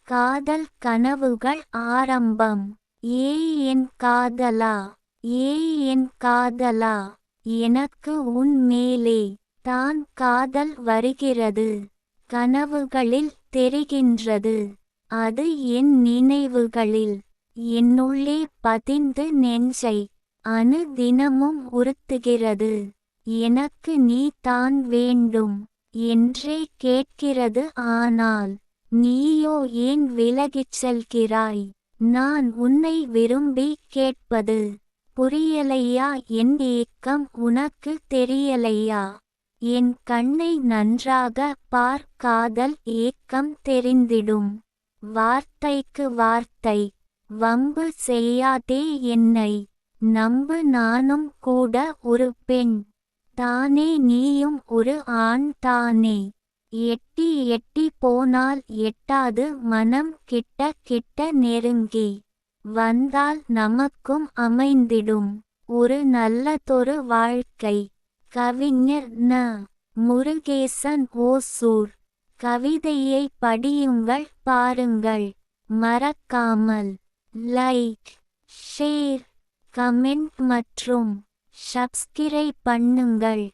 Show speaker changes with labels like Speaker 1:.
Speaker 1: காதல் கனவுகள் ஆரம்பம். ஏய் என் காதலா, ஏய் என் காதலா, எனக்கு உன் மேலே தான் காதல் வருகிறது. கனவுகளில் தெரிகின்றது, அது என் நினைவுகளில் என்னுள்ளே பதிந்து நெஞ்சை அனுதினமும் உறுத்துகிறது. எனக்கு நீ தான் வேண்டும் என்றே கேட்கிறது, ஆனால் நீயோ ஏன் விலகிச் செல்கிறாய். நான் உன்னை விரும்பி கேட்பது புரியலையா, என் ஏக்கம் உனக்கு தெரியலையா. என் கண்ணை நன்றாக பார், காதல் ஏக்கம் தெரிந்திடும். வார்த்தைக்கு வார்த்தை வம்பு செய்யாதே என்னை நம்பு, நானும் கூட ஒரு பெண் தானே, நீயும் ஒரு ஆண் தானே. எட்டி எட்டி போனால் எட்டாது மனம், கிட்ட கிட்ட நெருங்கி வந்தால் நமக்கும் அமைந்திடும் ஒரு நல்லதொரு வாழ்க்கை. கவிஞர் ந. முருகேசன், ஓசூர். கவிதையை படியுங்கள், பாருங்கள். மறக்காமல் லைக், ஷேர், கமெண்ட் மற்றும் சப்ஸ்கிரைப் பண்ணுங்கள்.